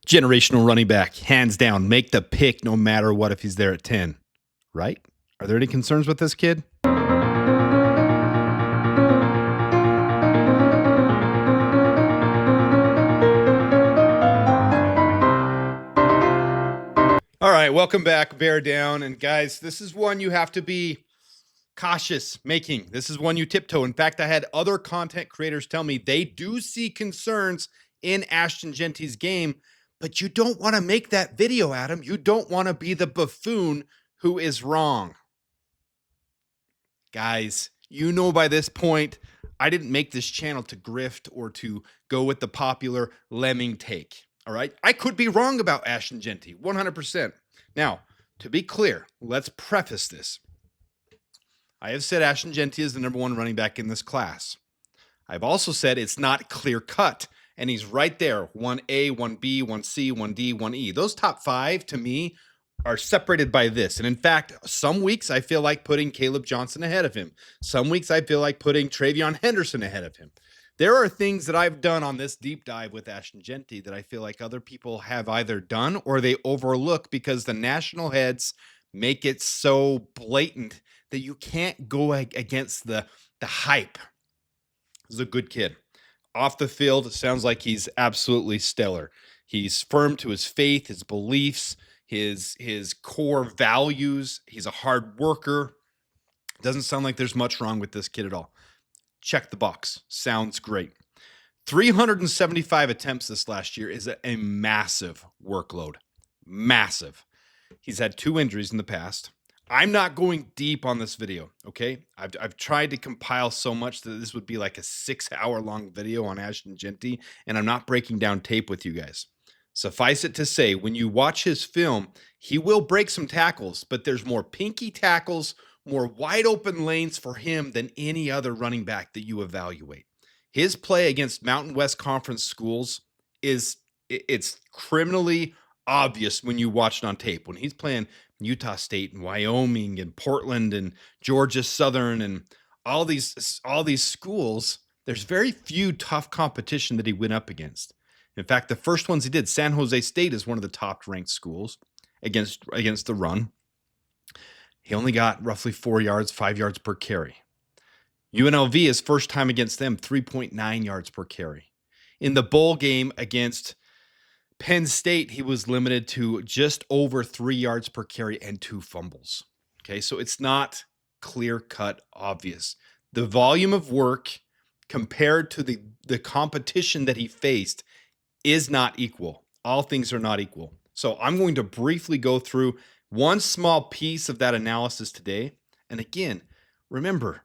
Generational running back, hands down. Make the pick no matter what if he's there at 10, right? Are there any concerns with this kid? All right, welcome back, Bear Down. And guys, this is one you have to be cautious making. This is one you tiptoe. In fact, I had other content creators tell me they do see concerns in Ashton Genty's game, but you don't want to make that video, Adam. You don't want to be the buffoon who is wrong. Guys, you know by this point, I didn't make this channel to grift or to go with the popular lemming take. All right. I could be wrong about Ashton Jeanty, 100%. Now, to be clear, let's preface this. I have said Ashton Jeanty is the #1 running back in this class. I've also said it's not clear cut, and he's right there. 1A, 1B, 1C, 1D, 1E. Those top 5 to me are separated by this. And in fact, some weeks I feel like putting Caleb Johnson ahead of him. Some weeks I feel like putting Travion Henderson ahead of him. There are things that I've done on this deep dive with Ashton Jeanty that I feel like other people have either done or they overlook because the national heads make it so blatant that you can't go against the hype. He's a good kid. Off the field, it sounds like he's absolutely stellar. He's firm to his faith, his beliefs, his core values. He's a hard worker. Doesn't sound like there's much wrong with this kid at all. Check the box. Sounds great. 375 attempts this last year is a massive workload. Massive. He's had 2 injuries in the past. I'm not going deep on this video, okay? I've tried to compile so much that this would be like a 6-hour-long video on Ashton Jeanty, and I'm not breaking down tape with you guys. Suffice it to say, when you watch his film, he will break some tackles, but there's more pinky tackles, more wide open lanes for him than any other running back that you evaluate. His play against Mountain West Conference schools it's criminally obvious when you watch it on tape. When he's playing Utah State and Wyoming and Portland and Georgia Southern and all these schools, there's very few tough competition that he went up against. In fact, the first ones he did, San Jose State is one of the top ranked schools against the run. He only got roughly 4 yards, 5 yards per carry. UNLV, his first time against them, 3.9 yards per carry. In the bowl game against Penn State, he was limited to just over 3 yards per carry and 2 fumbles. Okay, so it's not clear-cut obvious. The volume of work compared to the competition that he faced is not equal. All things are not equal. So I'm going to briefly go through one small piece of that analysis today. And again, remember,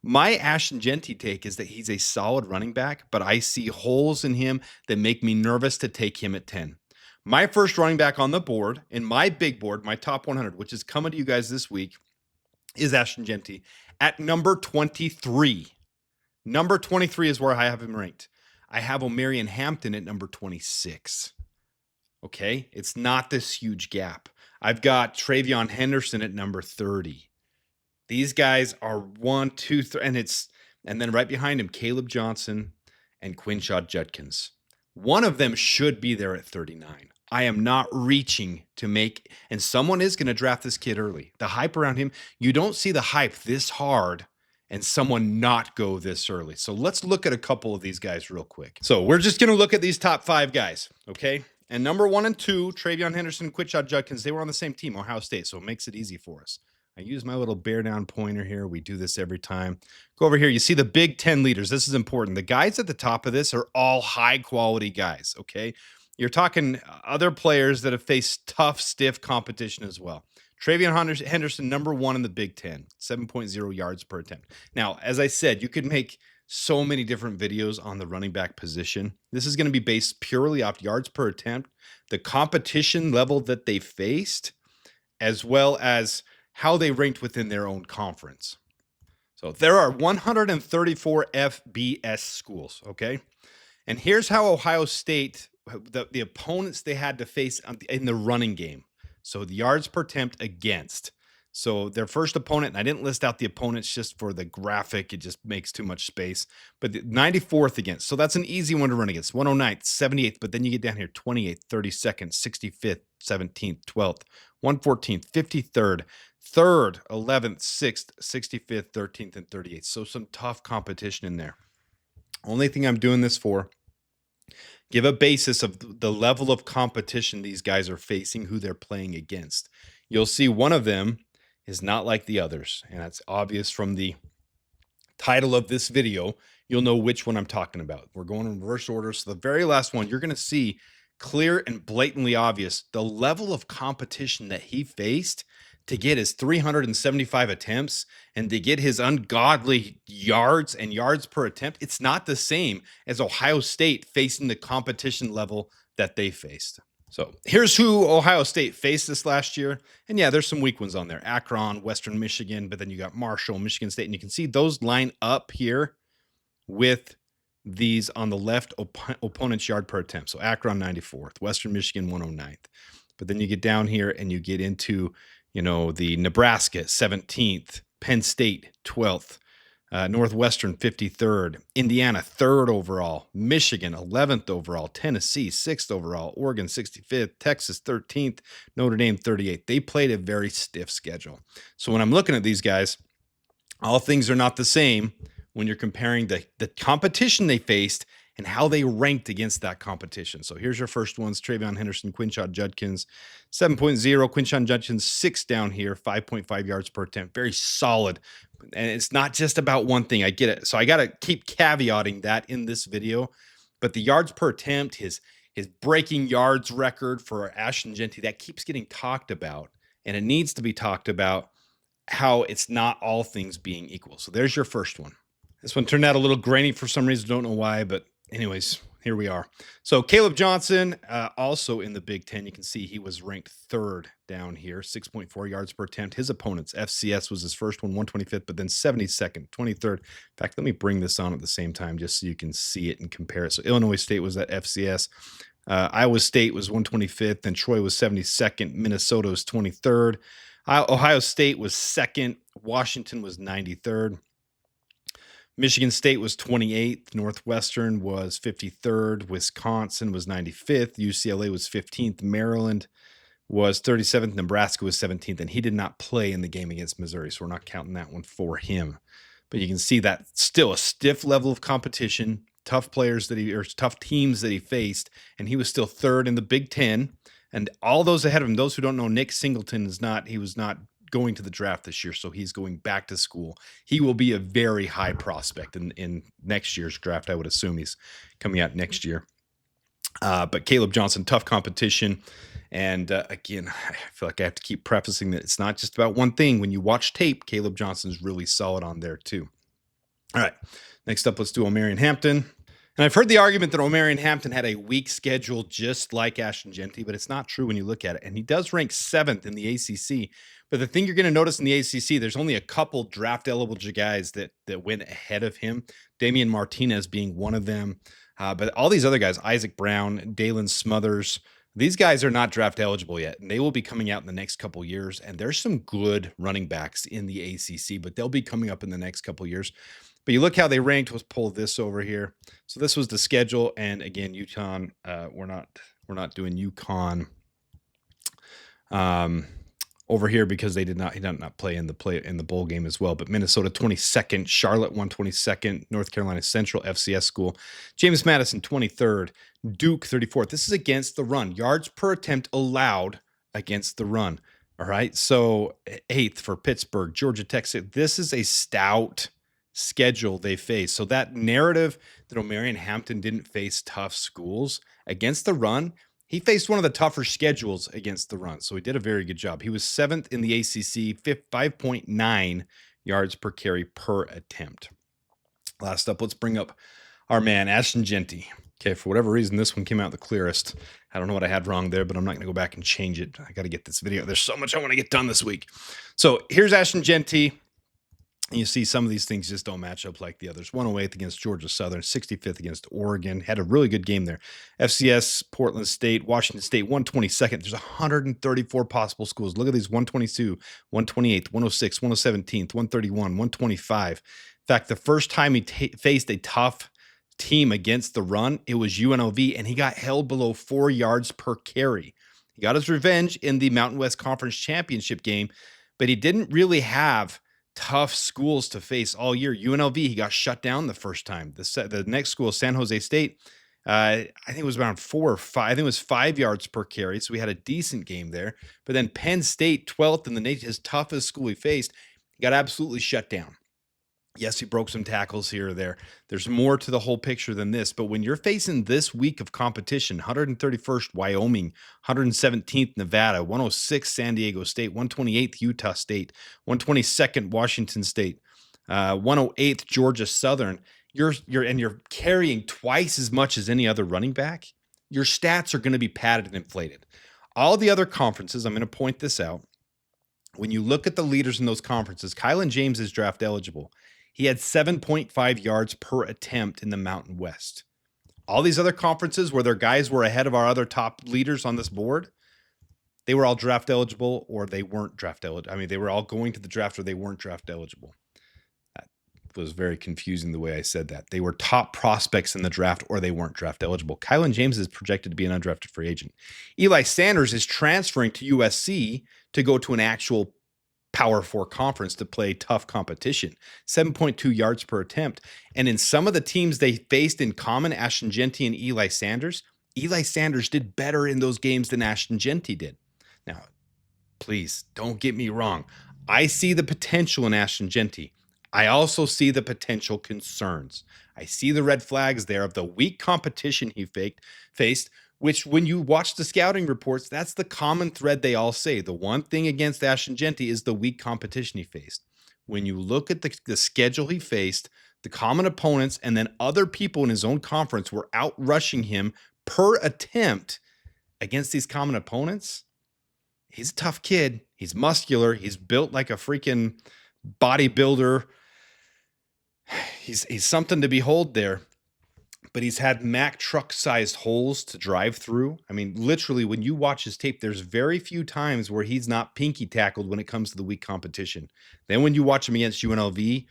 my Ashton Jeanty take is that he's a solid running back, but I see holes in him that make me nervous to take him at 10. My first running back on the board, in my big board, my top 100, which is coming to you guys this week, is Ashton Jeanty at number 23. Number 23 is where I have him ranked. I have Omarion Hampton at number 26. Okay, it's not this huge gap. I've got Travion Henderson at number 30. These guys are 1, 2, 3, and then right behind him, Caleb Johnson and Quinshaw Judkins. One of them should be there at 39. I am not reaching to make, and someone is going to draft this kid early. The hype around him, you don't see the hype this hard and someone not go this early. So let's look at a couple of these guys real quick. So we're just going to look at these top 5 guys, okay? And number 1 and 2, Travion Henderson and Quinshaw Judkins, they were on the same team, Ohio State, so it makes it easy for us. I use my little bear down pointer here. We do this every time. Go over here. You see the Big Ten leaders. This is important. The guys at the top of this are all high-quality guys, okay? You're talking other players that have faced tough, stiff competition as well. Travion Henderson, number 1 in the Big Ten, 7.0 yards per attempt. Now, as I said, you could make so many different videos on the running back position. This is going to be based purely off yards per attempt, the competition level that they faced, as well as how they ranked within their own conference. So there are 134 FBS schools, okay? And here's how Ohio State, the opponents they had to face in the running game. So the yards per attempt against. So their first opponent, and I didn't list out the opponents just for the graphic, it just makes too much space. But the 94th against, so that's an easy one to run against. 109th, 78th, but then you get down here 28th, 32nd, 65th, 17th, 12th, 114th, 53rd, 3rd, 11th, 6th, 65th, 13th, and 38th. So some tough competition in there. Only thing I'm doing this for, give a basis of the level of competition these guys are facing, who they're playing against. You'll see one of them is not like the others, and that's obvious from the title of this video. You'll know which one I'm talking about. We're going in reverse order. So the very last one, you're going to see clear and blatantly obvious the level of competition that he faced to get his 375 attempts and to get his ungodly yards and yards per attempt. It's not the same as Ohio State facing the competition level that they faced. So here's who Ohio State faced this last year. And yeah, there's some weak ones on there. Akron, Western Michigan, but then you got Marshall, Michigan State. And you can see those line up here with these on the left opponent's yard per attempt. So Akron 94th, Western Michigan 109th. But then you get down here and you get into, you know, the Nebraska 17th, Penn State 12th, Northwestern 53rd, Indiana 3rd overall, Michigan 11th overall, Tennessee 6th overall, Oregon 65th, Texas 13th, Notre Dame 38th. They played a very stiff schedule. So when I'm looking at these guys, all things are not the same when you're comparing the competition they faced and how they ranked against that competition. So here's your first ones: Travion Henderson, Quinshon Judkins, 7.0. Quinshon Judkins 6 down here, 5.5 yards per attempt. Very solid. And it's not just about one thing. I get it. So I got to keep caveating that in this video. But the yards per attempt, his breaking yards record for Ashton Jeanty, that keeps getting talked about. And it needs to be talked about, how it's not all things being equal. So there's your first one. This one turned out a little grainy for some reason. Don't know why, but anyways, here we are. So Caleb Johnson, also in the Big Ten, you can see he was ranked 3rd down here, 6.4 yards per attempt. His opponents, FCS was his first one, 125th, but then 72nd, 23rd. In fact, let me bring this on at the same time just so you can see it and compare it. So Illinois State was at FCS. Iowa State was 125th, and Troy was 72nd. Minnesota was 23rd. Ohio State was 2nd. Washington was 93rd. Michigan State was 28th. Northwestern was 53rd. Wisconsin was 95th. UCLA was 15th. Maryland was 37th. Nebraska was 17th. And he did not play in the game against Missouri, so we're not counting that one for him. But you can see that still a stiff level of competition, tough players tough teams that he faced, and he was still 3rd in the Big Ten. And all those ahead of him, those who don't know, Nick Singleton was not going to the draft this year, so he's going back to school. He will be a very high prospect in next year's draft. I would assume he's coming out next year. But Caleb Johnson, tough competition. And again, I feel like I have to keep prefacing that it's not just about one thing. When you watch tape, Caleb Johnson's really solid on there too. All right, next up, let's do Omarion Hampton. And I've heard the argument that Omarion Hampton had a weak schedule just like Ashton Genty, but it's not true when you look at it. And he does rank 7th in the ACC. But the thing you're going to notice in the ACC, there's only a couple draft-eligible guys that went ahead of him, Damian Martinez being one of them. But all these other guys, Isaac Brown, Dalen Smothers, these guys are not draft-eligible yet, and they will be coming out in the next couple years. And there's some good running backs in the ACC, but they'll be coming up in the next couple years. But you look how they ranked. Let's pull this over here. So this was the schedule, and again, UConn. We're not doing UConn over here because he did not play in the bowl game as well. But Minnesota 22nd, Charlotte 122nd, North Carolina Central FCS school, James Madison 23rd, Duke 34th. This is against the run. Yards per attempt allowed against the run. All right. So 8th for Pittsburgh, Georgia Tech. This is a stout schedule they face. So that narrative that Omarion Hampton didn't face tough schools against the run, he faced one of the tougher schedules against the run. So he did a very good job. He was 7th in the ACC, 5.9 yards per carry per attempt. Last up, let's bring up our man, Ashton Genty. Okay, for whatever reason, this one came out the clearest. I don't know what I had wrong there, but I'm not going to go back and change it. I got to get this video. There's so much I want to get done this week. So here's Ashton Genty. And you see some of these things just don't match up like the others. 108th against Georgia Southern, 65th against Oregon. Had a really good game there. FCS, Portland State, Washington State, 122nd. There's 134 possible schools. Look at these: 122, 128th, 106, 117th, 131, 125. In fact, the first time he faced a tough team against the run, it was UNLV, and he got held below 4 yards per carry. He got his revenge in the Mountain West Conference Championship game, but he didn't really have tough schools to face all year. UNLV, he got shut down the first time. The next school, San Jose State, I think it was around 4 or 5. I think it was 5 yards per carry. So we had a decent game there. But then Penn State, 12th in the nation, his toughest school he faced, he got absolutely shut down. Yes, he broke some tackles here or there. There's more to the whole picture than this. But when you're facing this week of competition, 131st Wyoming, 117th Nevada, 106th San Diego State, 128th Utah State, 122nd Washington State, 108th Georgia Southern, you're carrying twice as much as any other running back, your stats are going to be padded and inflated. All the other conferences, I'm going to point this out. When you look at the leaders in those conferences, Kylan James is draft eligible. He had 7.5 yards per attempt in the Mountain West. All these other conferences where their guys were ahead of our other top leaders on this board, they were all draft eligible or they weren't draft eligible. I mean, they were all going to the draft or they weren't draft eligible. That was very confusing the way I said that. They were top prospects in the draft or they weren't draft eligible. Kylan James is projected to be an undrafted free agent. Eli Sanders is transferring to USC to go to an actual Power 4 conference to play tough competition. 7.2 yards per attempt. And in some of the teams they faced in common, Ashton Jeanty and Eli Sanders did better in those games than Ashton Jeanty did. Now, please don't get me wrong. I see the potential in Ashton Jeanty. I also see the potential concerns. I see the red flags there of the weak competition he faced, which when you watch the scouting reports, that's the common thread they all say. The one thing against Ashton Jeanty is the weak competition he faced. When you look at the schedule he faced, the common opponents, and then other people in his own conference were out rushing him per attempt against these common opponents, he's a tough kid. He's muscular. He's built like a freaking bodybuilder. He's something to behold there. But he's had Mack truck-sized holes to drive through. I mean, literally, when you watch his tape, there's very few times where he's not pinky tackled when it comes to the weak competition. Then when you watch him against UNLV,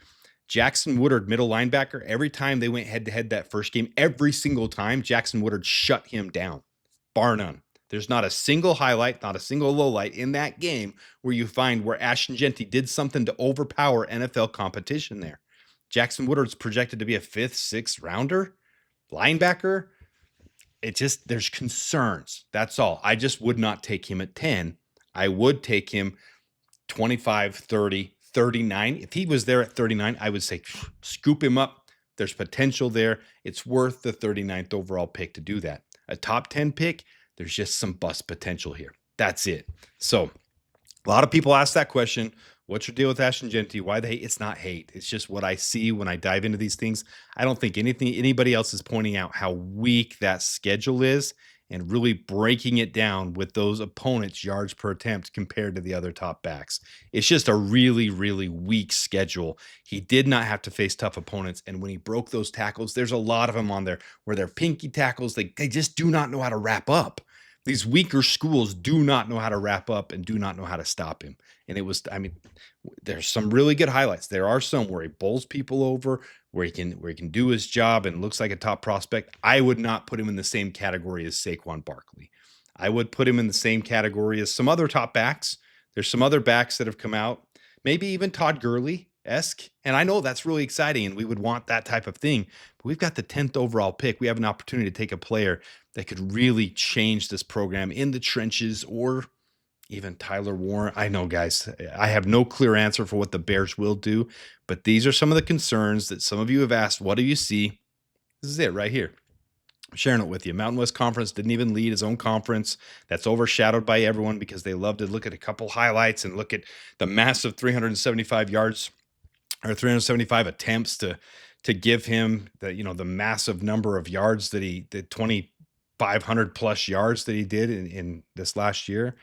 Jackson Woodard, middle linebacker, every time they went head-to-head that first game, every single time, Jackson Woodard shut him down, bar none. There's not a single highlight, not a single lowlight in that game where you find where Ashton Genty did something to overpower NFL competition there. Jackson Woodard's projected to be a 5th, 6th rounder. Linebacker, there's concerns. That's all. I just would not take him at 10. I would take him 25, 30, 39. If he was there at 39, I would say scoop him up. There's potential there. It's worth the 39th overall pick to do that. A top 10 pick, there's just some bust potential here. That's it. So a lot of people ask that question. What's your deal with Ashton Genty? Why the hate? It's not hate. It's just what I see when I dive into these things. I don't think anybody else is pointing out how weak that schedule is and really breaking it down with those opponents' yards per attempt compared to the other top backs. It's just a really, really weak schedule. He did not have to face tough opponents. And when he broke those tackles, there's a lot of them on there where they're pinky tackles. They just do not know how to wrap up. These weaker schools do not know how to wrap up and do not know how to stop him. And there's some really good highlights. There are some where he bowls people over, where he can do his job and looks like a top prospect. I would not put him in the same category as Saquon Barkley. I would put him in the same category as some other top backs. There's some other backs that have come out, maybe even Todd Gurley-esque. And I know that's really exciting and we would want that type of thing. But we've got the 10th overall pick. We have an opportunity to take a player that could really change this program in the trenches, or even Tyler Warren. I know, guys, I have no clear answer for what the Bears will do, but these are some of the concerns that some of you have asked. What do you see? This is it right here. I'm sharing it with you. Mountain West Conference didn't even lead his own conference. That's overshadowed by everyone because they love to look at a couple highlights and look at the massive 375 yards or 375 attempts to give him the massive number of yards that the 2,500 plus yards that he did in this last year.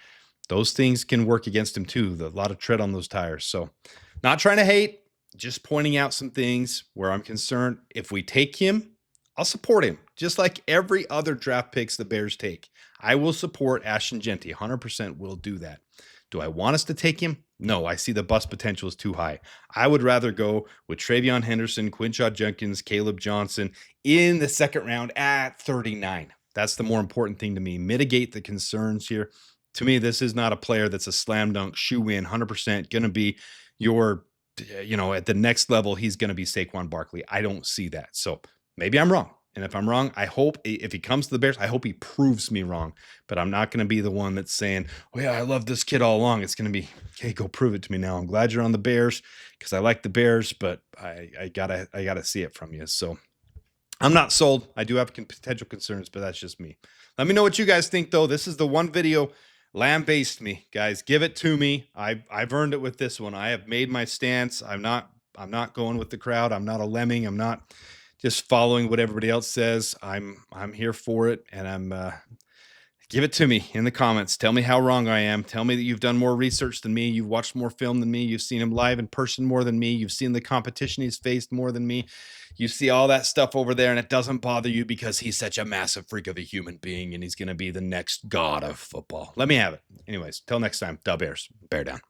Those things can work against him too. A lot of tread on those tires. So not trying to hate, just pointing out some things where I'm concerned. If we take him, I'll support him, just like every other draft picks the Bears take. I will support Ashton Jeanty. 100% will do that. Do I want us to take him? No, I see the bust potential is too high. I would rather go with Travion Henderson, Quinshot Jenkins, Caleb Johnson in the second round at 39. That's the more important thing to me. Mitigate the concerns here. To me, this is not a player that's a slam dunk, shoe in, 100% going to be your, at the next level, he's going to be Saquon Barkley. I don't see that. So maybe I'm wrong. And if I'm wrong, I hope if he comes to the Bears, I hope he proves me wrong. But I'm not going to be the one that's saying, oh, yeah, I love this kid all along. It's going to be, okay, go prove it to me now. I'm glad you're on the Bears because I like the Bears, but I gotta see it from you. So I'm not sold. I do have potential concerns, but that's just me. Let me know what you guys think, though. This is the one video lamb-based me, guys. Give it to me. I've earned it with this one. I have made my stance. I'm not going with the crowd. I'm not a lemming. I'm not just following what everybody else says. I'm here for it, and I'm give it to me in the comments. Tell me how wrong I am. Tell me that you've done more research than me. You've watched more film than me. You've seen him live in person more than me. You've seen the competition he's faced more than me. You see all that stuff over there, and it doesn't bother you because he's such a massive freak of a human being, and he's going to be the next god of football. Let me have it. Anyways, till next time, Bears. Bear down.